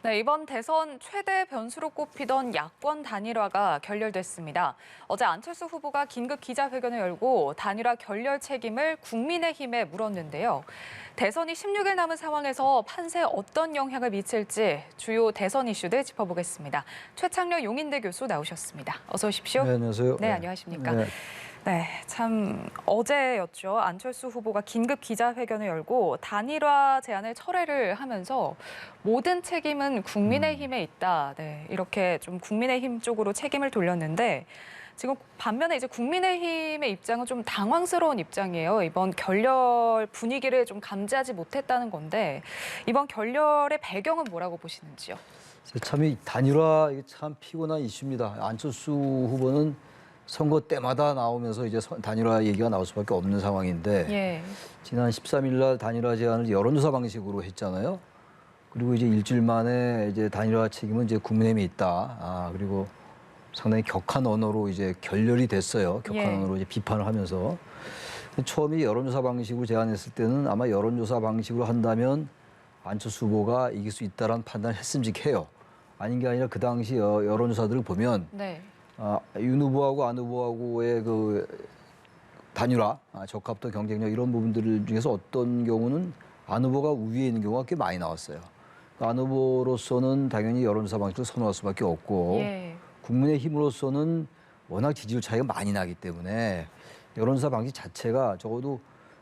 네, 이번 대선 최대 변수로 꼽히던 야권 단일화가 결렬됐습니다. 어제 안철수 후보가 긴급 기자회견을 열고 단일화 결렬 책임을 국민의힘에 물었는데요. 대선이 16일 남은 상황에서 판세에 어떤 영향을 미칠지 주요 대선 이슈들 짚어보겠습니다. 최창렬 용인대 교수 나오셨습니다. 어서 오십시오. 네, 안녕하세요. 네, 안녕하십니까. 네. 네, 참 어제였죠. 안철수 후보가 긴급 기자회견을 열고 단일화 제안을 철회를 하면서 모든 책임은 국민의힘에 있다. 네, 이렇게 좀 국민의힘 쪽으로 책임을 돌렸는데 지금 반면에 이제 국민의힘의 입장은 좀 당황스러운 입장이에요. 이번 결렬 분위기를 좀 감지하지 못했다는 건데 이번 결렬의 배경은 뭐라고 보시는지요? 참 이 단일화 이게 참 피곤한 이슈입니다. 안철수 후보는 선거 때마다 나오면서 이제 단일화 얘기가 나올 수밖에 없는 상황인데 예. 지난 13일 날 단일화 제안을 여론조사 방식으로 했잖아요. 그리고 이제 일주일 만에 이제 단일화 책임은 이제 국민의힘에 있다. 그리고 상당히 격한 언어로 이제 결렬이 됐어요. 격한 예. 언어로 이제 비판을 하면서 처음에 여론조사 방식으로 제안했을 때는 아마 여론조사 방식으로 한다면 안철수 후보가 이길 수 있다라는 판단을 했음직해요. 아닌 게 아니라 그 당시 여론조사들을 보면 네. 윤 후보하고 안 후보하고의 그 단일화, 적합도 경쟁력 이런 부분들 중에서 어떤 경우는 안 후보가 우위에 있는 경우가 꽤 많이 나왔어요. 안 후보로서는 당연히 여론조사 방식을 선호할 수밖에 없고 예. 국민의힘으로서는 워낙 지지율 차이가 많이 나기 때문에 여론조사 방식 자체가 적어도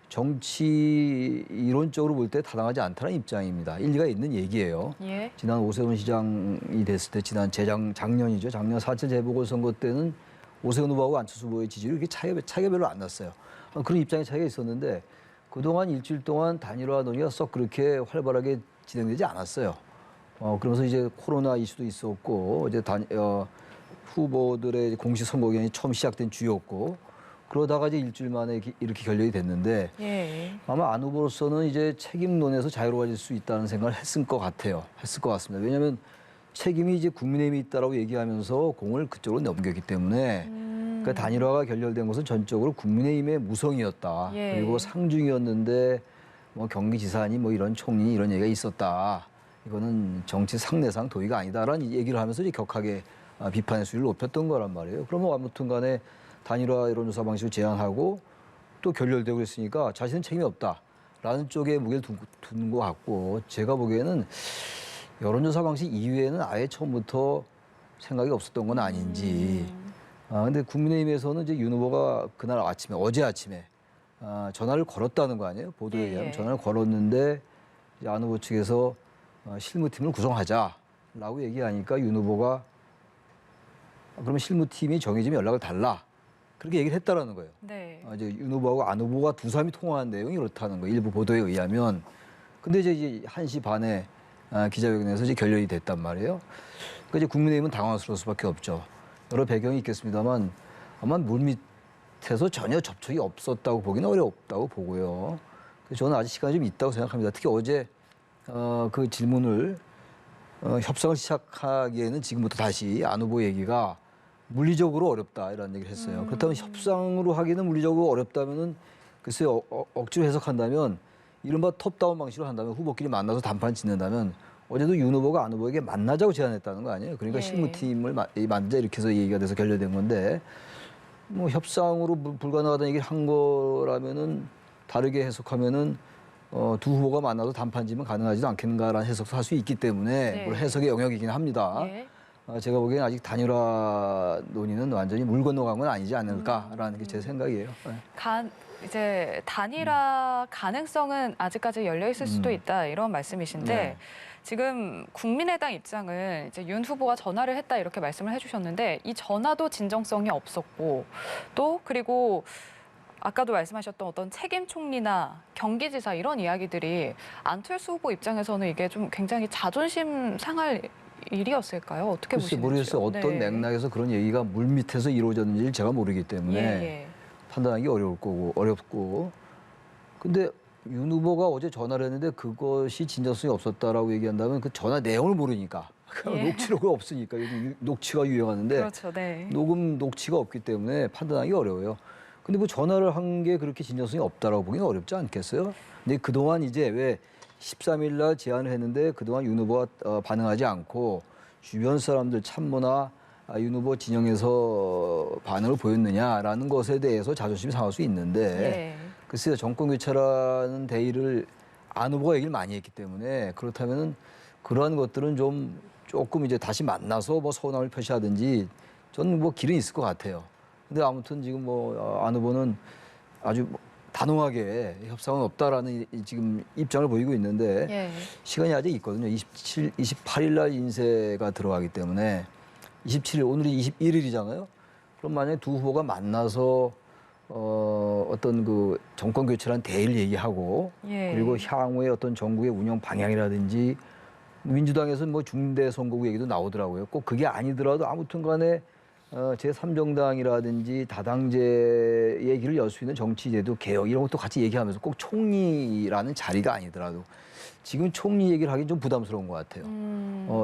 정치 이론적으로 볼 때 타당하지 않다는 입장입니다. 일리가 있는 얘기예요. 예. 지난 오세훈 시장이 됐을 때 지난 작년이죠. 작년 4.7 재보궐선거 때는 오세훈 후보하고 안철수 후보의 지지율이 이렇게 차이가 별로 안 났어요. 그런 입장의 차이가 있었는데 그동안 일주일 동안 단일화 논의가 썩 그렇게 활발하게 진행되지 않았어요. 그러면서 이제 코로나 이슈도 있었고 이제 후보들의 공식 선거 기간이 처음 시작된 주였고 그러다가 이제 일주일 만에 이렇게 결렬이 됐는데 예. 아마 안 후보로서는 이제 책임론에서 자유로워질 수 있다는 생각을 했을 것 같아요. 했을 것 같습니다. 왜냐하면 책임이 이제 국민의힘이 있다라고 얘기하면서 공을 그쪽으로 넘겼기 때문에 그러니까 단일화가 결렬된 것은 전적으로 국민의힘의 무성이었다. 예. 그리고 상중이었는데 뭐 경기지사니 뭐 이런 총리 이런 얘기가 있었다. 이거는 정치 상례상 도의가 아니다라는 얘기를 하면서 이제 격하게 비판의 수위를 높였던 거란 말이에요. 그러면 아무튼간에 단일화 여론조사 방식을 제안하고 또 결렬되고 그랬으니까 자신은 책임이 없다라는 쪽에 무게를 두는 것 같고 제가 보기에는 여론조사 방식 이후에는 아예 처음부터 생각이 없었던 건 아닌지. 근데 국민의힘에서는 이제 윤 후보가 그날 아침에 어제 아침에 전화를 걸었다는 거 아니에요? 보도에 의하면 예. 전화를 걸었는데 이제 안 후보 측에서 실무팀을 구성하자라고 얘기하니까 윤 후보가 그러면 실무팀이 정해지면 연락을 달라. 그렇게 얘기를 했다라는 거예요. 네. 이제 윤 후보하고 안 후보가 두 사람이 통화한 내용이 그렇다는 거예요. 일부 보도에 의하면. 근데 이제 1시 반에 기자회견에서 이제 결렬이 됐단 말이에요. 그러니까 이제 국민의힘은 당황스러울 수밖에 없죠. 여러 배경이 있겠습니다만 아마 물밑에서 전혀 접촉이 없었다고 보기는 어렵다고 보고요. 그래서 저는 아직 시간이 좀 있다고 생각합니다. 특히 어제 그 질문을 협상을 시작하기에는 지금부터 다시 안 후보 얘기가 물리적으로 어렵다 이런 얘기를 했어요. 그렇다면 협상으로 하기는 물리적으로 어렵다면은 글쎄요 억지로 해석한다면 이른바 톱다운 방식으로 한다면 후보끼리 만나서 담판 짓는다면 어제도 윤 후보가 안 후보에게 만나자고 제안했다는 거 아니에요? 그러니까 예. 실무팀을 만들자 이렇게 해서 얘기가 돼서 결렬된 건데 뭐 협상으로 불가능하다는 얘기를 한 거라면은 다르게 해석하면은 두 후보가 만나서 담판 짓면 가능하지도 않겠는가라는 해석도 할 수 있기 때문에 네. 물론 해석의 영역이긴 합니다. 예. 제가 보기에는 아직 단일화 논의는 완전히 물 건너간 건 아니지 않을까라는 게 제 생각이에요. 네. 이제 단일화 가능성은 아직까지 열려 있을 수도 있다 이런 말씀이신데 네. 지금 국민의당 입장은 이제 윤 후보가 전화를 했다 이렇게 말씀을 해주셨는데 이 전화도 진정성이 없었고 또 그리고 아까도 말씀하셨던 어떤 책임 총리나 경기지사 이런 이야기들이 안철수 후보 입장에서는 이게 좀 굉장히 자존심 상할 일이었을까요? 어떻게 글쎄 보시는지요? 모르겠어요. 어떤 네. 맥락에서 그런 얘기가 물밑에서 이루어졌는지를 제가 모르기 때문에 예. 판단하기 어렵고. 근데 윤 후보가 어제 전화를 했는데 그것이 진정성이 없었다라고 얘기한다면 그 전화 내용을 모르니까. 예. 녹취록이 없으니까. 요즘 녹취가 유행하는데 그렇죠. 네. 녹취가 없기 때문에 판단하기 어려워요. 근데 뭐 전화를 한 게 그렇게 진정성이 없다라고 보기는 어렵지 않겠어요? 근데 그동안 이제 왜 13일 날 제안을 했는데 그동안 윤 후보가 반응하지 않고 주변 사람들 참모나 윤 후보 진영에서 반응을 보였느냐라는 것에 대해서 자존심이 상할 수 있는데 예. 글쎄요, 정권 교체라는 대의를 안 후보가 얘기를 많이 했기 때문에 그렇다면은 그러한 것들은 좀 조금 이제 다시 만나서 뭐 서운함을 표시하든지 저는 뭐 길은 있을 것 같아요. 근데 아무튼 지금 뭐 안 후보는 아주 단호하게 협상은 없다라는 지금 입장을 보이고 있는데 예. 시간이 아직 있거든요. 28일 날 인쇄가 들어가기 때문에 27일, 오늘이 21일이잖아요. 그럼 만약에 두 후보가 만나서 어떤 그 정권 교체란 대의를 얘기하고 예. 그리고 향후의 어떤 정국의 운영 방향이라든지 민주당에서는 뭐 중대 선거구 얘기도 나오더라고요. 꼭 그게 아니더라도 아무튼 간에 제3정당이라든지 다당제의 길을 열 수 있는 정치제도 개혁 이런 것도 같이 얘기하면서 꼭 총리라는 자리가 아니더라도 지금 총리 얘기를 하긴 좀 부담스러운 것 같아요.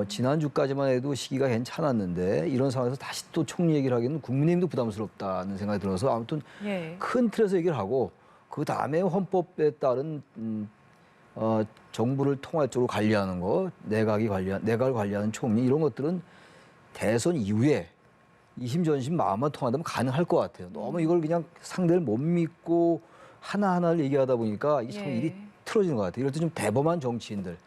지난주까지만 해도 시기가 괜찮았는데 이런 상황에서 다시 또 총리 얘기를 하기는 국민의힘도 부담스럽다는 생각이 들어서 아무튼 예. 큰 틀에서 얘기를 하고 그 다음에 헌법에 따른 정부를 통할적으로 관리하는 거, 내각을 관리하는 총리 이런 것들은 대선 이후에 이심전심 마음만 통한다면 가능할 것 같아요. 너무 이걸 그냥 상대를 못 믿고 하나하나를 얘기하다 보니까 이게 참 예. 일이 틀어지는 것 같아요. 이럴 때 좀 대범한 정치인들,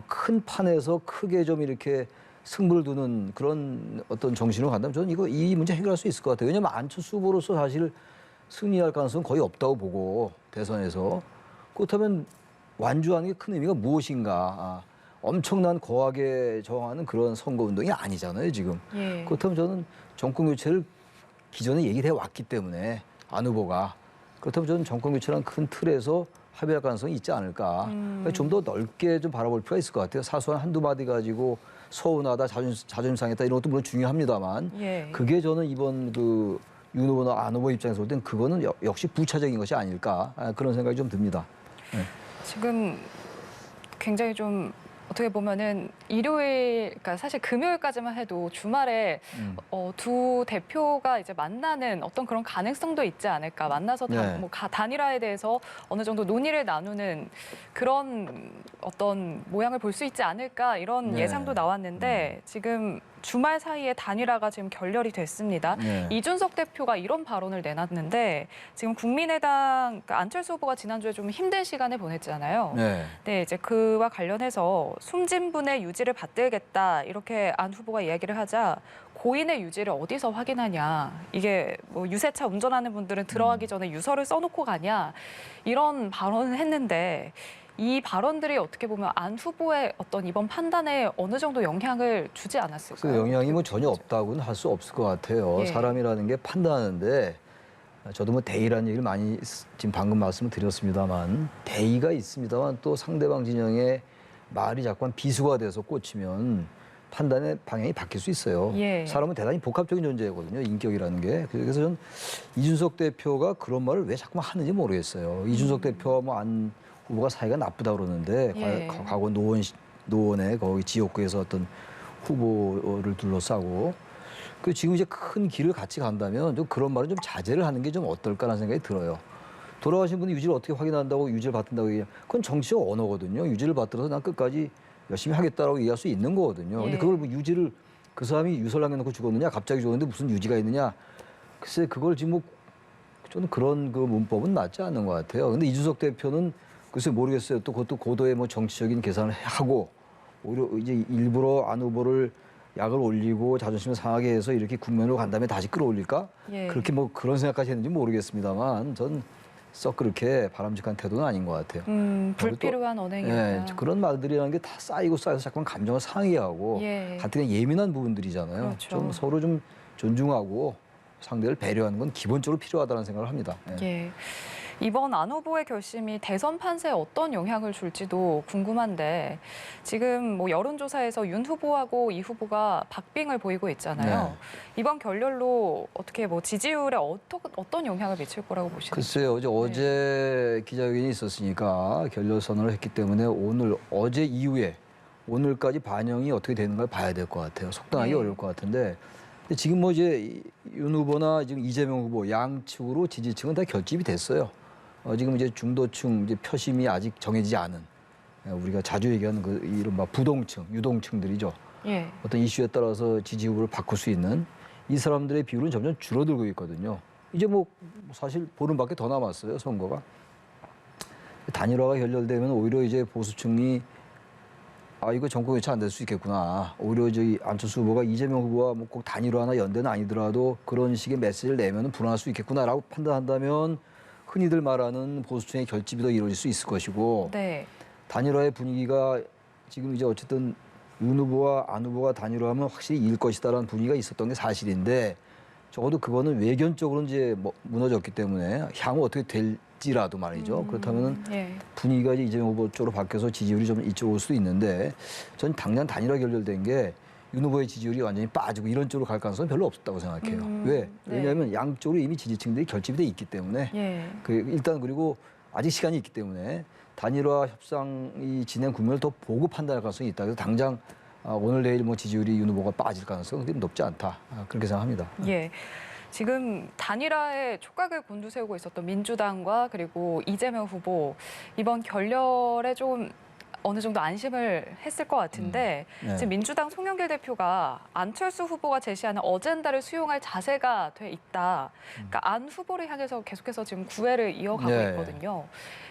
큰 판에서 크게 좀 이렇게 승부를 두는 그런 어떤 정신으로 간다면 저는 이 문제 해결할 수 있을 것 같아요. 왜냐하면 안철수 후보로서 사실 승리할 가능성은 거의 없다고 보고 대선에서 그렇다면 완주하는 게 큰 의미가 무엇인가? 엄청난 거하게 저항하는 그런 선거 운동이 아니잖아요, 지금. 예. 그렇다면 저는 정권 교체를 기존에 얘기를 해왔기 때문에 안 후보가 그렇다면 저는 정권 교체라는 큰 틀에서 합의할 가능성이 있지 않을까. 좀 더 넓게 좀 바라볼 필요가 있을 것 같아요. 사소한 한두 마디 가지고 서운하다, 자존심 상했다 이런 것도 물론 중요합니다만 예. 그게 저는 이번 그 윤 후보나 안 후보 입장에서 볼 땐 그거는 역시 부차적인 것이 아닐까 그런 생각이 좀 듭니다. 네. 지금 굉장히 좀 어떻게 보면은 일요일, 그러니까 사실 금요일까지만 해도 주말에 두 대표가 이제 만나는 어떤 그런 가능성도 있지 않을까. 만나서 네. 단일화에 대해서 어느 정도 논의를 나누는 그런 어떤 모양을 볼 수 있지 않을까 이런 네. 예상도 나왔는데 지금 주말 사이에 단일화가 지금 결렬이 됐습니다. 네. 이준석 대표가 이런 발언을 내놨는데 지금 국민의당 그러니까 안철수 후보가 지난주에 좀 힘든 시간을 보냈잖아요. 네. 네, 이제 그와 관련해서 숨진 분의 유지를 받들겠다 이렇게 안 후보가 이야기를 하자 고인의 유지를 어디서 확인하냐 이게 뭐 유세차 운전하는 분들은 들어가기 전에 유서를 써놓고 가냐 이런 발언을 했는데 이 발언들이 어떻게 보면 안 후보의 어떤 이번 판단에 어느 정도 영향을 주지 않았을까요? 그 영향이 뭐 어떻게 전혀 보세요? 없다고는 할 수 없을 것 같아요. 예. 사람이라는 게 판단하는데 저도 뭐 대의라는 얘기를 많이 지금 방금 말씀을 드렸습니다만 대의가 있습니다만 또 상대방 진영의 말이 자꾸만 비수가 돼서 꽂히면 판단의 방향이 바뀔 수 있어요. 예. 사람은 대단히 복합적인 존재거든요. 인격이라는 게. 그래서 저는 이준석 대표가 그런 말을 왜 자꾸만 하는지 모르겠어요. 이준석 대표와 뭐 안 후보가 사이가 나쁘다 그러는데 예. 과거 노원의 거기 지역구에서 어떤 후보를 둘러싸고 그 지금 이제 큰 길을 같이 간다면 좀 그런 말은 좀 자제를 하는 게 좀 어떨까라는 생각이 들어요. 돌아가신 분이 유지를 어떻게 확인한다고 유지를 받든다고 얘기해요. 그건 정치적 언어거든요. 유지를 받들어서 난 끝까지 열심히 하겠다라고 얘기할 수 있는 거거든요. 근데 예. 그걸 뭐 유지를 그 사람이 유서를 남겨놓고 죽었느냐 갑자기 죽었는데 무슨 유지가 있느냐 글쎄 그걸 지금 뭐 저는 그런 그 문법은 맞지 않는 것 같아요. 근데 이준석 대표는 글쎄 모르겠어요. 또 그것도 고도의 뭐 정치적인 계산을 하고 오히려 이제 일부러 안 후보를 약을 올리고 자존심을 상하게 해서 이렇게 국면으로 간 다음에 다시 끌어올릴까? 예. 그렇게 뭐 그런 생각까지 했는지 모르겠습니다만 전 썩 그렇게 바람직한 태도는 아닌 것 같아요. 불필요한 언행이었다. 예, 그런 말들이라는 게 다 쌓이고 쌓여서 자꾸만 감정을 상해하고 예. 가뜩이나 예민한 부분들이잖아요. 그렇죠. 좀 서로 좀 존중하고 상대를 배려하는 건 기본적으로 필요하다는 생각을 합니다. 예. 예. 이번 안 후보의 결심이 대선 판세에 어떤 영향을 줄지도 궁금한데 지금 뭐 여론조사에서 윤 후보하고 이 후보가 박빙을 보이고 있잖아요. 네. 이번 결렬로 어떻게 뭐 지지율에 어떤 영향을 미칠 거라고 보시나요? 글쎄요, 어제 기자회견이 있었으니까 결렬 선언을 했기 때문에 어제 이후에 오늘까지 반영이 어떻게 되는가를 봐야 될 것 같아요. 속단하기 네. 어려울 것 같은데. 근데 지금 뭐 이제 윤 후보나 지금 이재명 후보 양측으로 지지층은 다 결집이 됐어요. 지금 이제 중도층 이제 표심이 아직 정해지지 않은 우리가 자주 얘기하는 그 이른바 부동층, 유동층들이죠. 예. 어떤 이슈에 따라서 지지 후보를 바꿀 수 있는 이 사람들의 비율은 점점 줄어들고 있거든요. 이제 뭐 사실 보름밖에 더 남았어요, 선거가. 단일화가 결렬되면 오히려 이제 보수층이 이거 정권 교체 안 될 수 있겠구나. 오히려 저희 안철수 후보가 이재명 후보와 뭐 꼭 단일화나 연대는 아니더라도 그런 식의 메시지를 내면 불안할 수 있겠구나라고 판단한다면 흔히들 말하는 보수층의 결집이 더 이루어질 수 있을 것이고 네. 단일화의 분위기가 지금 이제 어쨌든 윤 후보와 안 후보가 단일화하면 확실히 이길 것이다라는 분위기가 있었던 게 사실인데 적어도 그거는 외견적으로 이제 무너졌기 때문에 향후 어떻게 될지라도 말이죠. 그렇다면은 예. 분위기가 이제 이재명 후보 쪽으로 바뀌어서 지지율이 좀 이쪽으로 올 수도 있는데 전 당장 단일화 결렬된 게 윤 후보의 지지율이 완전히 빠지고 이런 쪽으로 갈 가능성은 별로 없다고 생각해요. 왜? 네. 왜냐하면 양쪽으로 이미 지지층들이 결집이 돼 있기 때문에 예. 일단 그리고 아직 시간이 있기 때문에 단일화 협상이 진행 국면을 더 보고 판단할 가능성이 있다. 그래서 당장 오늘 내일 뭐 지지율이 윤 후보가 빠질 가능성은 높지 않다. 그렇게 생각합니다. 예. 지금 단일화에 촉각을 곤두세우고 있었던 민주당과 그리고 이재명 후보 이번 결렬에 좀 어느 정도 안심을 했을 것 같은데 네. 지금 민주당 송영길 대표가 안철수 후보가 제시하는 어젠다를 수용할 자세가 돼 있다. 그러니까 안 후보를 향해서 계속해서 지금 구애를 이어가고 네. 있거든요.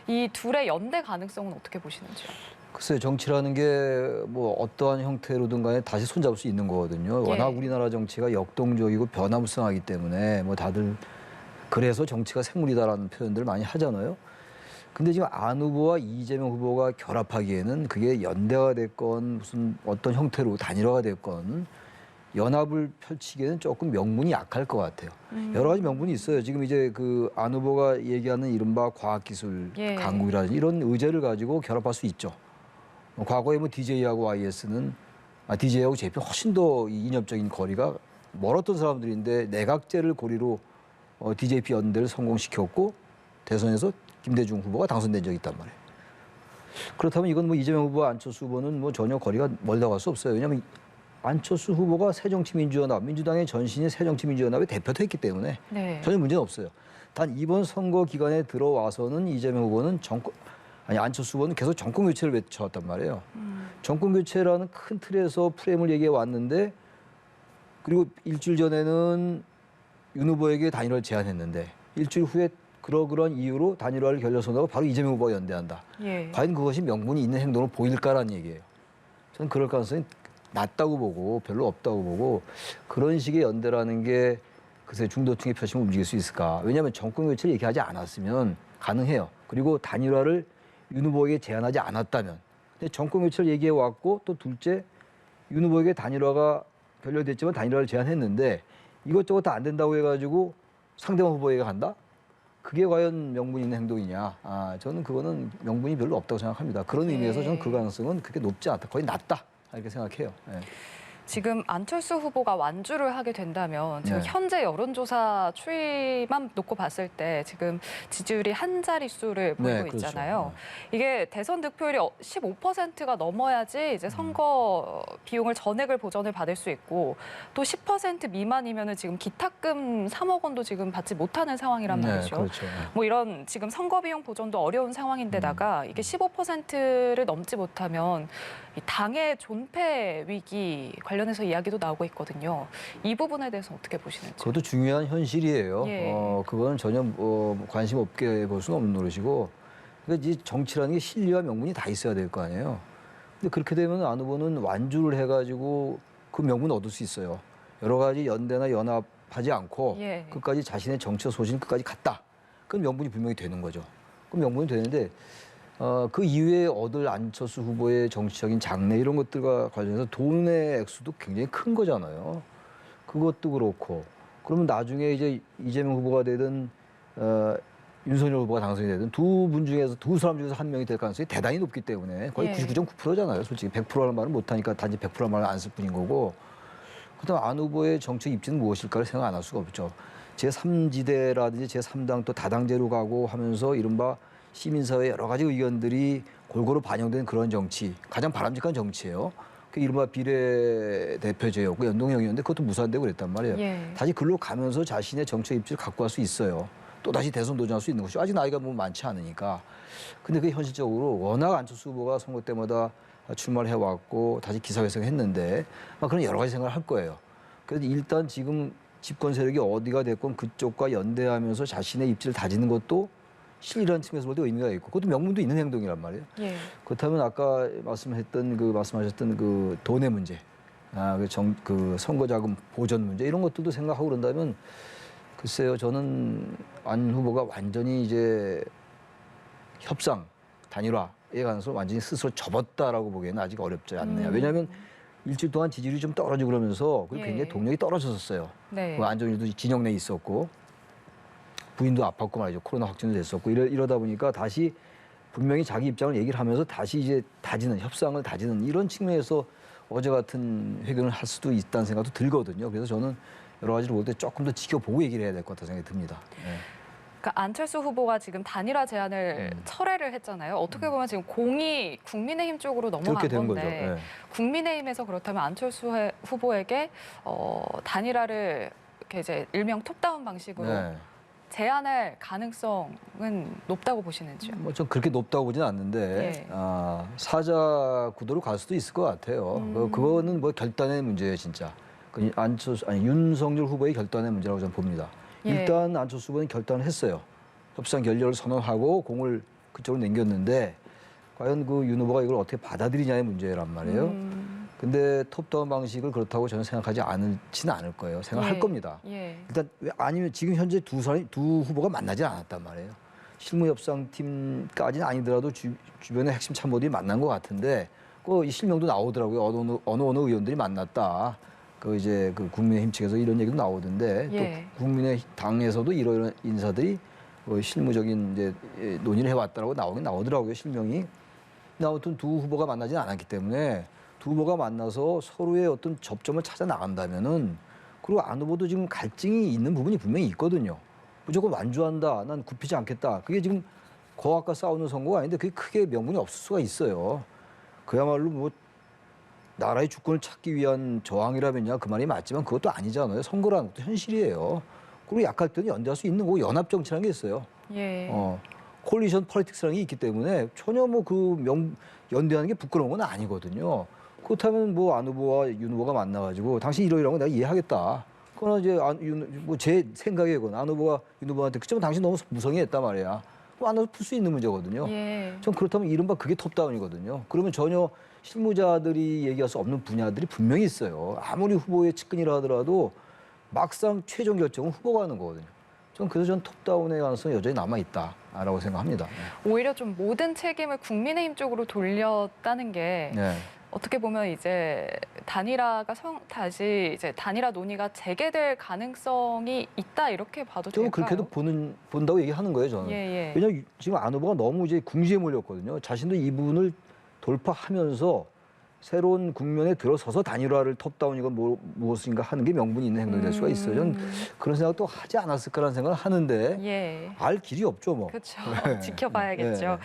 이 둘의 연대 가능성은 어떻게 보시는지요? 글쎄요, 정치라는 게 뭐 어떠한 형태로든 간에 다시 손잡을 수 있는 거거든요. 예. 워낙 우리나라 정치가 역동적이고 변화무쌍하기 때문에 뭐 다들 그래서 정치가 생물이다라는 표현들을 많이 하잖아요. 근데 지금 안 후보와 이재명 후보가 결합하기에는 그게 연대가 됐건 무슨 어떤 형태로 단일화가 됐건 연합을 펼치기에는 조금 명분이 약할 것 같아요. 여러 가지 명분이 있어요. 지금 이제 그 안 후보가 얘기하는 이른바 과학기술 예. 강국이라든지 이런 의제를 가지고 결합할 수 있죠. 과거에 뭐 DJ하고 YS는 DJ하고 JP는 훨씬 더 이념적인 거리가 멀었던 사람들인데 내각제를 고리로 DJP 연대를 성공시켰고 대선에서 김대중 후보가 당선된 적이 있단 말이에요. 그렇다면 이건 뭐 이재명 후보와 안철수 후보는 뭐 전혀 거리가 멀다고 할 수 없어요. 왜냐하면 안철수 후보가 새정치민주연합, 민주당의 전신인 새정치민주연합의 대표도 했기 때문에 네. 전혀 문제는 없어요. 단 이번 선거 기간에 들어와서는 이재명 후보는 안철수 후보는 계속 정권 교체를 외쳐왔단 말이에요. 정권 교체라는 큰 틀에서 프레임을 얘기해 왔는데 그리고 일주일 전에는 윤 후보에게 단일화를 제안했는데 일주일 후에 그러한 이유로 단일화를 결렬선언하고 바로 이재명 후보가 연대한다. 예. 과연 그것이 명분이 있는 행동으로 보일까라는 얘기예요. 저는 그럴 가능성이 낮다고 보고 별로 없다고 보고 그런 식의 연대라는 게 글쎄 중도층의 표심을 움직일 수 있을까. 왜냐하면 정권 교체를 얘기하지 않았으면 가능해요. 그리고 단일화를 윤 후보에게 제안하지 않았다면. 근데 정권 교체를 얘기해 왔고 또 둘째 윤 후보에게 단일화가 결렬됐지만 단일화를 제안했는데 이것저것 다 안 된다고 해가지고 상대방 후보에게 간다? 그게 과연 명분 있는 행동이냐? 저는 그거는 명분이 별로 없다고 생각합니다. 그런 의미에서 저는 그 가능성은 그렇게 높지 않다. 거의 낮다. 이렇게 생각해요. 네. 지금 안철수 후보가 완주를 하게 된다면 지금 네. 현재 여론조사 추이만 놓고 봤을 때 지금 지지율이 한 자릿수를 보이고 그렇죠. 있잖아요. 이게 대선 득표율이 15%가 넘어야지 이제 선거 비용을 전액을 보전을 받을 수 있고 또 10% 미만이면은 지금 기탁금 3억 원도 지금 받지 못하는 상황이란 말이죠. 그렇죠. 뭐 이런 지금 선거 비용 보전도 어려운 상황인데다가 이게 15%를 넘지 못하면 이 당의 존폐 위기 관련해서 이야기도 나오고 있거든요. 이 부분에 대해서 어떻게 보시는지. 그것도 중요한 현실이에요. 예. 그거는 전혀 관심 없게 볼 수는 없는 노릇이고. 그러니까 이 정치라는 게 실리와 명분이 다 있어야 될 거 아니에요. 근데 그렇게 되면 안 후보는 완주를 해가지고 그 명분을 얻을 수 있어요. 여러 가지 연대나 연합하지 않고 예. 끝까지 자신의 정치적 소신 끝까지 갔다. 그건 명분이 분명히 되는 거죠. 그럼 명분이 되는데 그 이후에 얻을 안철수 후보의 정치적인 장래 이런 것들과 관련해서 돈의 액수도 굉장히 큰 거잖아요. 그것도 그렇고 그러면 나중에 이제 이재명 후보가 되든 윤석열 후보가 당선이 되든 두 분 중에서 두 사람 중에서 한 명이 될 가능성이 대단히 높기 때문에 거의 예. 99.9%잖아요. 솔직히 100%라는 말은 못하니까 단지 100%라는 말을 안 쓸 뿐인 거고. 그다음 안 후보의 정책 입지는 무엇일까를 생각 안 할 수가 없죠. 제3지대라든지 제3당 또 다당제로 가고 하면서 이른바 시민사회 여러 가지 의견들이 골고루 반영된 그런 정치, 가장 바람직한 정치예요. 그 이른바 비례대표제였고 연동형이었는데 그것도 무산되고 그랬단 말이에요. 예. 다시 글로 가면서 자신의 정책 입지를 갖고 갈 수 있어요. 또 다시 대선 도전할 수 있는 것이죠. 아직 나이가 뭐 많지 않으니까. 근데 그게 현실적으로 워낙 안철수 후보가 선거 때마다 출마를 해왔고 다시 기사회생했는데 그런 여러 가지 생각을 할 거예요. 그래서 일단 지금 집권 세력이 어디가 됐건 그쪽과 연대하면서 자신의 입지를 다지는 것도 실이라는 측면에서 볼 때 의미가 있고 그것도 명분도 있는 행동이란 말이에요. 예. 그렇다면 아까 말씀하셨던 그 돈의 문제, 그 선거자금 보전 문제 이런 것들도 생각하고 그런다면 글쎄요, 저는 안 후보가 완전히 이제 협상 단일화에 관해서 완전히 스스로 접었다라고 보기에는 아직 어렵지 않네요. 왜냐하면 일주일 동안 지지율이 좀 떨어지고 그러면서 그리고 예. 굉장히 동력이 떨어졌었어요. 네. 안정일도 진영 내에 있었고 부인도 아팠고 말이죠. 코로나 확진도 됐었고 이러다 보니까 다시 분명히 자기 입장을 얘기를 하면서 다시 이제 협상을 다지는 이런 측면에서 어제 같은 회견을 할 수도 있다는 생각도 들거든요. 그래서 저는 여러 가지를 볼 때 조금 더 지켜보고 얘기를 해야 될 것 같다는 생각이 듭니다. 네. 그러니까 안철수 후보가 지금 단일화 제안을 철회를 했잖아요. 어떻게 보면 지금 공이 국민의힘 쪽으로 넘어간 그렇게 된 건데 거죠. 네. 국민의힘에서 그렇다면 안철수 후보에게 단일화를 이렇게 이제 일명 톱다운 방식으로 네. 제안할 가능성은 높다고 보시는지요? 뭐 좀 그렇게 높다고 보지는 않는데 예. 사자 구도로 갈 수도 있을 것 같아요. 그거는 뭐 결단의 문제예요, 진짜. 윤석열 후보의 결단의 문제라고 저는 봅니다. 예. 일단 안철수 후보는 결단을 했어요. 협상 결렬을 선언하고 공을 그쪽으로 남겼는데 과연 그 윤 후보가 이걸 어떻게 받아들이냐의 문제란 말이에요. 근데 톱다운 방식을 그렇다고 저는 생각하지 않을 거예요. 생각할 예. 겁니다. 예. 일단 아니면 지금 현재 두 후보가 만나지 않았단 말이에요. 실무협상팀까지는 아니더라도 주변의 핵심 참모들이 만난 것 같은데 이 실명도 나오더라고요. 어느 의원들이 만났다. 이제 그 국민의힘 측에서 이런 얘기도 나오던데 예. 또 국민의당에서도 이런 인사들이 실무적인 이제 논의를 해왔다라고 나오더라고요. 실명이. 근데 아무튼 두 후보가 만나지는 않았기 때문에 두 후보가 만나서 서로의 어떤 접점을 찾아 나간다면은 그리고 안 후보도 지금 갈증이 있는 부분이 분명히 있거든요. 무조건 완주한다. 난 굽히지 않겠다. 그게 지금 거학과 싸우는 선거가 아닌데 그게 크게 명분이 없을 수가 있어요. 그야말로 뭐 나라의 주권을 찾기 위한 저항이라면야 그 말이 맞지만 그것도 아니잖아요. 선거라는 것도 현실이에요. 그리고 약할 때는 연대할 수 있는 거 연합 정치라는 게 있어요. 예. 콜리션 펄티ክ스라는 게 있기 때문에 전혀 뭐 연대하는 게 부끄러운 건 아니거든요. 그렇다면 뭐 안 후보와 윤 후보가 만나가지고 당신 이러이러한 거 내가 이해하겠다. 그러나 이제 제 생각이건 안 후보가 윤 후보한테 그치만 당신 너무 무성의했단 말이야. 만나서 풀 수 있는 문제거든요. 예. 전 그렇다면 이른바 그게 톱다운이거든요. 그러면 전혀 실무자들이 얘기할 수 없는 분야들이 분명히 있어요. 아무리 후보의 측근이라 하더라도 막상 최종 결정은 후보가 하는 거거든요. 그래서 톱다운의 가능성이 여전히 남아있다라고 생각합니다. 오히려 좀 모든 책임을 국민의힘 쪽으로 돌렸다는 게 네. 어떻게 보면 이제 다시 이제 단일화 논의가 재개될 가능성이 있다 이렇게 봐도 저는 될까요? 그렇게도 본다고 얘기하는 거예요, 저는. 예, 예. 왜냐하면 지금 안 후보가 너무 이제 궁지에 몰렸거든요. 자신도 이 부분을 돌파하면서 새로운 국면에 들어서서 단일화를 톱다운이건 무엇인가 하는 게 명분이 있는 행동이 될 수가 있어요. 저는 그런 생각도 하지 않았을까라는 생각을 하는데 예. 알 길이 없죠, 뭐. 그렇죠. 네. 지켜봐야겠죠.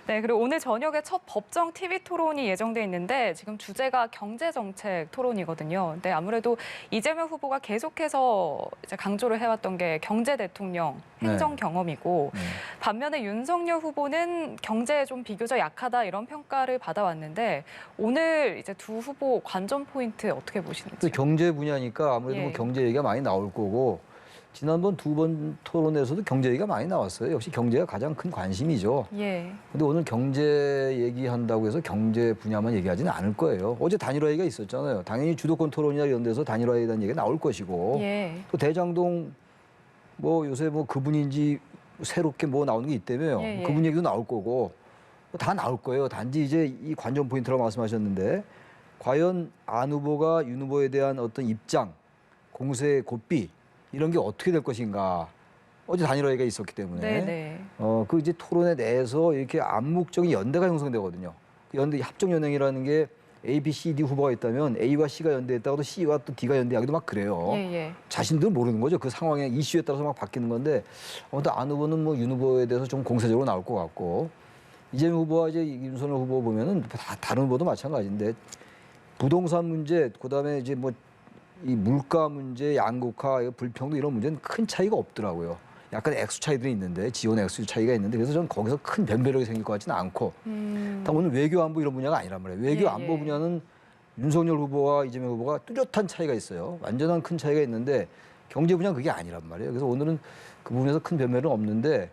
네, 그리고 오늘 저녁에 첫 법정 TV 토론이 예정돼 있는데 지금 주제가 경제정책 토론이거든요. 근데 아무래도 이재명 후보가 계속해서 이제 강조를 해왔던 게 경제 대통령 행정 경험이고 반면에 윤석열 후보는 경제에 좀 비교적 약하다 이런 평가를 받아왔는데 오늘 이제 두 후보 관전 포인트 어떻게 보시는지? 경제 분야니까 아무래도 예. 뭐 경제 얘기가 많이 나올 거고 지난번 두 번 토론에서도 경제 얘기가 많이 나왔어요. 역시 경제가 가장 큰 관심이죠. 예. 근데 오늘 경제 얘기한다고 해서 경제 분야만 얘기하지는 않을 거예요. 어제 단일화 얘기가 있었잖아요. 당연히 주도권 토론이나 이런 데서 단일화에 대한 얘기가 나올 것이고 예. 또 대장동 뭐 요새 뭐 그분인지 새롭게 뭐 나오는 게 있다며요. 예, 예. 그분 얘기도 나올 거고 다 나올 거예요. 단지 이제 이 관전 포인트라고 말씀하셨는데 과연 안 후보가 윤 후보에 대한 어떤 입장, 공세 고삐 이런 게 어떻게 될 것인가. 어제 단일화 얘기가 있었기 때문에 네네. 그 이제 토론에 대해서 이렇게 암묵적인 연대가 형성되거든요. 연대 합종연행이라는 게 A, B, C, D 후보가 있다면 A와 C가 연대했다가도 C와 또 D가 연대하기도 막 그래요. 예, 예. 자신들 모르는 거죠. 그 상황에 이슈에 따라서 막 바뀌는 건데 아무튼 안 후보는 뭐 윤 후보에 대해서 좀 공세적으로 나올 것 같고 이재명 후보와 이제 윤석열 후보 보면은 다 다른 후보도 마찬가지인데 부동산 문제 그다음에 이제 뭐 이 물가 문제, 양극화, 불평등 이런 문제는 큰 차이가 없더라고요. 약간 액수 차이들이 있는데 지원 액수 차이가 있는데 그래서 저는 거기서 큰 변별력이 생길 것 같지는 않고 다 오늘 외교 안보 이런 분야가 아니란 말이에요. 외교 예, 안보 예. 분야는 윤석열 후보와 이재명 후보가 뚜렷한 차이가 있어요. 완전한 큰 차이가 있는데 경제 분야는 그게 아니란 말이에요. 그래서 오늘은 그 부분에서 큰 변별은 없는데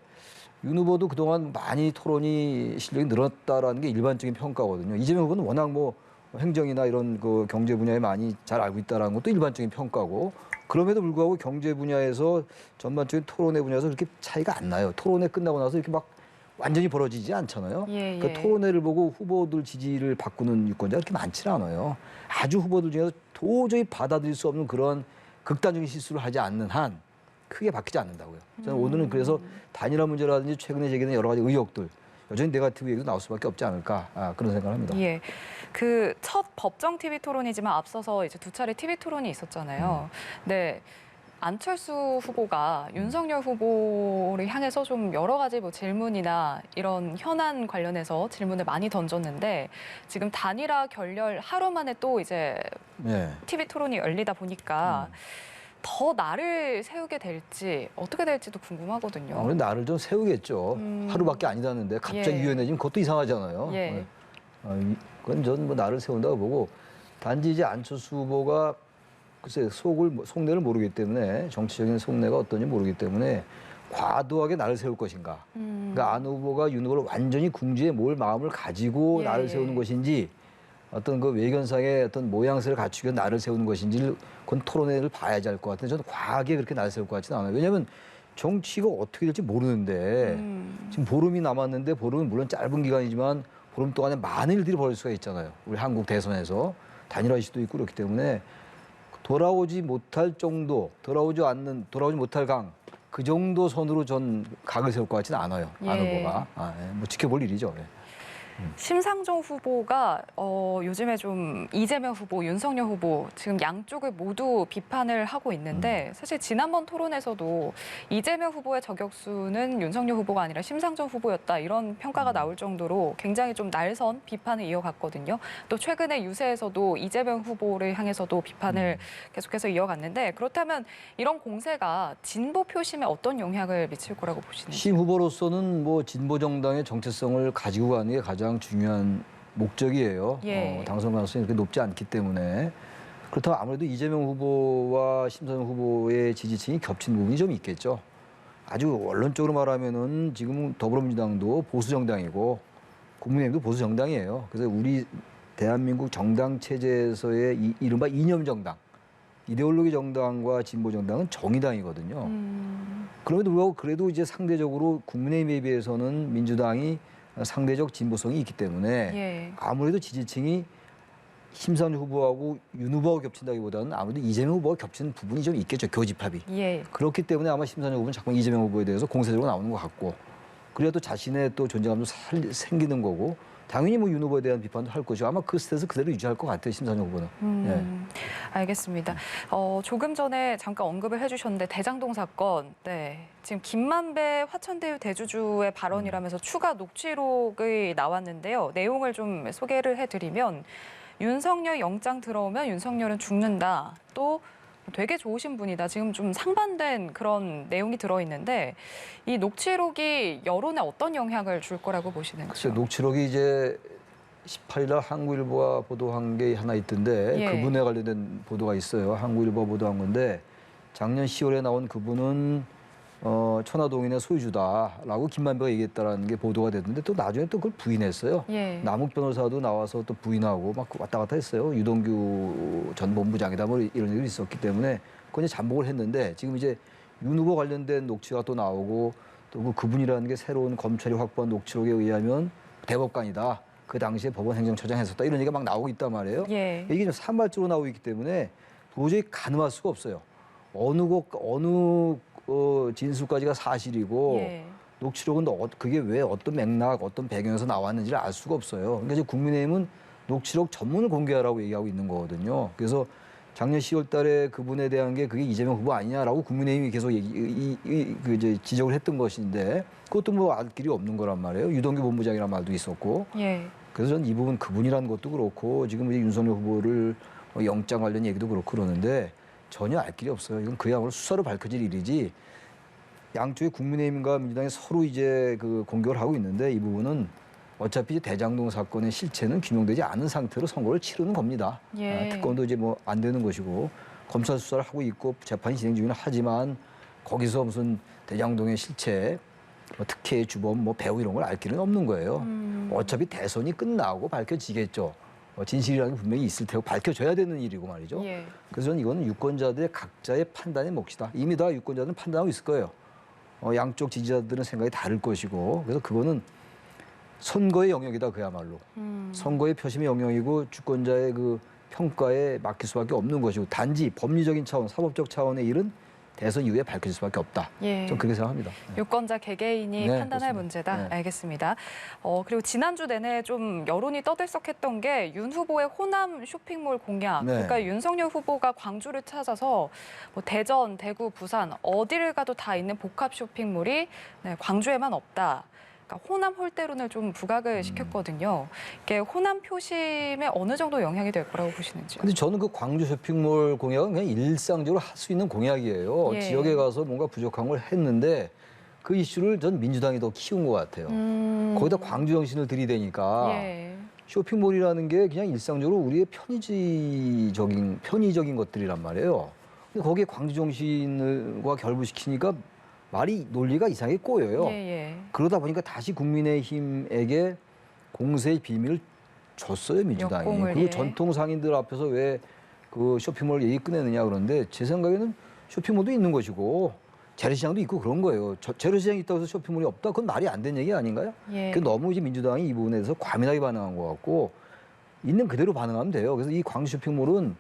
윤 후보도 그동안 많이 토론이 실력이 늘었다라는 게 일반적인 평가거든요. 이재명 후보는 워낙 뭐 행정이나 이런 그 경제 분야에 많이 잘 알고 있다라는 것도 일반적인 평가고 그럼에도 불구하고 경제 분야에서 전반적인 토론회 분야에서 그렇게 차이가 안 나요. 토론회 끝나고 나서 이렇게 막 완전히 벌어지지 않잖아요. 예, 예. 그러니까 토론회를 보고 후보들 지지를 바꾸는 유권자가 그렇게 많지는 않아요. 아주 후보들 중에서 도저히 받아들일 수 없는 그런 극단적인 실수를 하지 않는 한 크게 바뀌지 않는다고요. 저는 오늘은 그래서 단일화 문제라든지 최근에 제기된 여러 가지 의혹들 여전히 네거티브 얘기도 나올 수밖에 없지 않을까 그런 생각을 합니다. 예. 그 첫 법정 TV 토론이지만 앞서서 이제 두 차례 TV 토론이 있었잖아요. 네. 안철수 후보가 윤석열 후보를 향해서 좀 여러 가지 뭐 질문이나 이런 현안 관련해서 질문을 많이 던졌는데 지금 단일화 결렬 하루 만에 또 이제 네. TV 토론이 열리다 보니까 더 날을 세우게 될지 어떻게 될지도 궁금하거든요. 아무래도 나를 좀 세우겠죠. 하루밖에 아니다는데 갑자기 예. 유연해지면 그것도 이상하잖아요. 예. 그건 전 뭐 나를 세운다고 보고 단지 이제 안철수 후보가 글쎄 속내를 모르기 때문에 정치적인 속내가 어떤지 모르기 때문에 과도하게 나를 세울 것인가. 그러니까 안 후보가 윤 후보를 완전히 궁지에 몰 마음을 가지고 예. 나를 세우는 것인지 어떤 그 외견상의 어떤 모양새를 갖추기 위해 나를 세우는 것인지 그건 토론회를 봐야지 알 것 같은데 저는 과하게 그렇게 나를 세울 것 같지는 않아요. 왜냐하면 정치가 어떻게 될지 모르는데 지금 보름이 남았는데 보름은 물론 짧은 기간이지만 보름 동안에 많은 일들이 벌어질 수가 있잖아요. 우리 한국 대선에서 단일화 이슈도 있고 그렇기 때문에 돌아오지 못할 정도, 돌아오지 못할 강, 그 정도 선으로 전 각을 세울 것 같지는 않아요. 예. 안 후보가. 뭐 지켜볼 일이죠. 예. 심상정 후보가 요즘에 좀 이재명 후보, 윤석열 후보 지금 양쪽을 모두 비판을 하고 있는데 사실 지난번 토론에서도 이재명 후보의 저격수는 윤석열 후보가 아니라 심상정 후보였다 이런 평가가 나올 정도로 굉장히 좀 날선 비판을 이어갔거든요. 또 최근에 유세에서도 이재명 후보를 향해서도 비판을 계속해서 이어갔는데 그렇다면 이런 공세가 진보 표심에 어떤 영향을 미칠 거라고 보시는지? 심 후보로서는 뭐 진보 정당의 정체성을 가지고 가는 게 가장 중요한 목적이에요. 예. 당선 가능성이 그렇게 높지 않기 때문에 그렇다면 아무래도 이재명 후보와 심상정 후보의 지지층이 겹친 부분이 좀 있겠죠. 아주 원론적으로 말하면은 지금 더불어민주당도 보수 정당이고 국민의힘도 보수 정당이에요. 그래서 우리 대한민국 정당 체제에서의 이른바 이념 정당, 이데올로기 정당과 진보 정당은 정의당이거든요. 그럼에도 불구하고 그래도 이제 상대적으로 국민의힘에 비해서는 민주당이 상대적 진보성이 있기 때문에 예. 아무래도 지지층이 심상정 후보하고 윤 후보하고 겹친다기보다는 아무래도 이재명 후보가 겹치는 부분이 좀 있겠죠. 교집합이. 예. 그렇기 때문에 아마 심상정 후보는 자꾸 이재명 후보에 대해서 공세적으로 나오는 것 같고 그래야 또 자신의 또 존재감도 생기는 거고 당연히 뭐 윤 후보에 대한 비판도 할 것이고 아마 그 스탠스 그대로 유지할 것 같아요. 심상정 후보는. 알겠습니다. 조금 전에 잠깐 언급을 해주셨는데 대장동 사건, 네, 지금 김만배 화천대유 대주주의 발언이라면서 추가 녹취록이 나왔는데요. 내용을 좀 소개를 해드리면 윤석열 영장 들어오면 윤석열은 죽는다. 또 되게 좋으신 분이다. 지금 좀 상반된 그런 내용이 들어있는데 이 녹취록이 여론에 어떤 영향을 줄 거라고 보시는지요? 글쎄요, 녹취록이 이제 18일 날 한국일보가 보도한 게 하나 있던데 예. 그분에 관련된 보도가 있어요. 한국일보가 보도한 건데 작년 10월에 나온 그분은 천화동인의 소유주다라고 김만배가 얘기했다라는 게 보도가 됐는데 또 나중에 또 그걸 부인했어요. 예. 남욱 변호사도 나와서 또 부인하고 막 왔다 갔다 했어요. 유동규 전 본부장이다 뭐 이런 일이 있었기 때문에 그건 이제 잠복을 했는데 지금 이제 윤 후보 관련된 녹취가 또 나오고 또 그분이라는 게 새로운 검찰이 확보한 녹취록에 의하면 대법관이다. 그 당시에 법원 행정처장 했었다. 이런 얘기가 막 나오고 있단 말이에요. 예. 이게 좀 산발적으로 나오고 있기 때문에 도저히 가늠할 수가 없어요. 어느 진술까지가 사실이고 예. 녹취록은 그게 왜 어떤 맥락, 어떤 배경에서 나왔는지를 알 수가 없어요. 그러니까 이제 국민의힘은 녹취록 전문을 공개하라고 얘기하고 있는 거거든요. 그래서 작년 10월 달에 그분에 대한 게 그게 이재명 후보 아니냐라고 국민의힘이 계속 이제 지적을 했던 것인데 그것도 뭐 알 길이 없는 거란 말이에요. 유동규 본부장이라는 말도 있었고. 예. 그래서 저는 이 부분 그분이라는 것도 그렇고 지금 이제 윤석열 후보를 영장 관련 얘기도 그렇고 그러는데 전혀 알 길이 없어요. 이건 그야말로 수사로 밝혀질 일이지 양쪽의 국민의힘과 민주당이 서로 이제 그 공격을 하고 있는데 이 부분은 어차피 이제 대장동 사건의 실체는 규명되지 않은 상태로 선거를 치르는 겁니다. 예. 특검도 이제 뭐 안 되는 것이고 검찰 수사를 하고 있고 재판이 진행 중이긴 하지만 거기서 무슨 대장동의 실체, 뭐 특혜, 주범, 뭐 배우 이런 걸 알 길은 없는 거예요. 어차피 대선이 끝나고 밝혀지겠죠. 진실이라는 게 분명히 있을 테고 밝혀져야 되는 일이고 말이죠. 예. 그래서 저는 이거는 유권자들의 각자의 판단의 몫이다. 이미 다 유권자들은 판단하고 있을 거예요. 양쪽 지지자들은 생각이 다를 것이고 그래서 그거는 선거의 영역이다 그야말로. 선거의 표심의 영역이고 주권자의 그 평가에 맡길 수밖에 없는 것이고 단지 법리적인 차원, 사법적 차원의 일은 대선 이후에 밝혀질 수밖에 없다. 예. 좀 그렇게 생각합니다. 유권자 개개인이 네, 판단할 그렇습니다. 문제다. 네. 알겠습니다. 그리고 지난주 내내 좀 여론이 떠들썩했던 게 윤 후보의 호남 쇼핑몰 공약. 네. 그러니까 윤석열 후보가 광주를 찾아서 뭐 대전, 대구, 부산 어디를 가도 다 있는 복합 쇼핑몰이 네, 광주에만 없다. 그러니까 호남 홀대론을 좀 부각을 시켰거든요. 이게 호남 표심에 어느 정도 영향이 될 거라고 보시는지요? 근데 저는 그 광주 쇼핑몰 공약은 그냥 일상적으로 할 수 있는 공약이에요. 예. 지역에 가서 뭔가 부족한 걸 했는데 그 이슈를 전 민주당이 더 키운 것 같아요. 거기다 광주 정신을 들이대니까 예. 쇼핑몰이라는 게 그냥 일상적으로 우리의 편의적인 것들이란 말이에요. 근데 거기에 광주 정신과 결부시키니까 말이 논리가 이상하게 꼬여요. 예, 예. 그러다 보니까 다시 국민의힘에게 공세의 비밀을 줬어요 민주당이. 역공을, 그리고 예. 전통 상인들 앞에서 왜 그 쇼핑몰 얘기 꺼내느냐 그런데 제 생각에는 쇼핑몰도 있는 것이고 재래시장도 있고 그런 거예요. 재래시장이 있다고 해서 쇼핑몰이 없다? 그건 말이 안 되는 얘기 아닌가요? 예. 그 너무 이제 민주당이 이 부분에 대해서 과민하게 반응한 것 같고 있는 그대로 반응하면 돼요. 그래서 이 광주 쇼핑몰은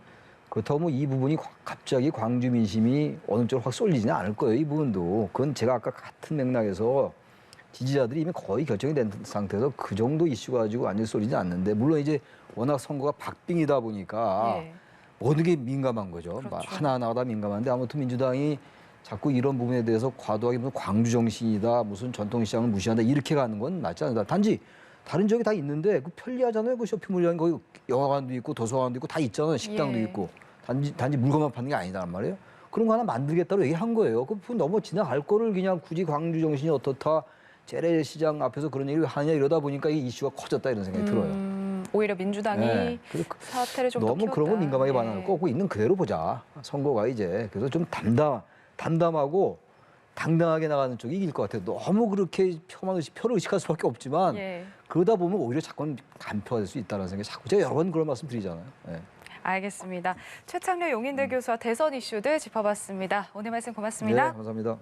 그렇다고 뭐 이 부분이 갑자기 광주 민심이 어느 쪽으로 확 쏠리지는 않을 거예요. 이 부분도. 그건 제가 아까 같은 맥락에서 지지자들이 이미 거의 결정이 된 상태에서 그 정도 이슈 가지고 완전히 쏠리지 않는데 물론 이제 워낙 선거가 박빙이다 보니까 예. 모든 게 민감한 거죠. 그렇죠. 하나하나가 다 민감한데 아무튼 민주당이 자꾸 이런 부분에 대해서 과도하게 무슨 광주 정신이다, 무슨 전통시장을 무시한다 이렇게 가는 건 맞지 않다. 단지 다른 지역이 다 있는데 그 편리하잖아요. 그 쇼핑몰이라는 거기 영화관도 있고 도서관도 있고 다 있잖아요. 식당도 예. 있고 단지 물건만 파는 게 아니단 말이에요. 그런 거 하나 만들겠다고 얘기한 거예요. 그 너무 지나갈 거를 그냥 굳이 광주 정신이 어떻다 재래시장 앞에서 그런 얘기를 하느냐 이러다 보니까 이 이슈가 커졌다 이런 생각이 들어요. 오히려 민주당이 네. 그래서 사태를 좀 더 너무 키웠다. 그런 건 민감하게 예. 반응할 거고 있는 그대로 보자. 선거가 이제 그래서 좀 담담하고 당당하게 나가는 쪽이 이길 것 같아요. 너무 그렇게 표를 의식할 수밖에 없지만 예. 그러다 보면 오히려 자꾸 간표가 될 수 있다는 생각이 자꾸 제가 여러 번 그런 말씀 드리잖아요. 예. 알겠습니다. 최창렬 용인대 교수와 대선 이슈들 짚어봤습니다. 오늘 말씀 고맙습니다. 네, 감사합니다.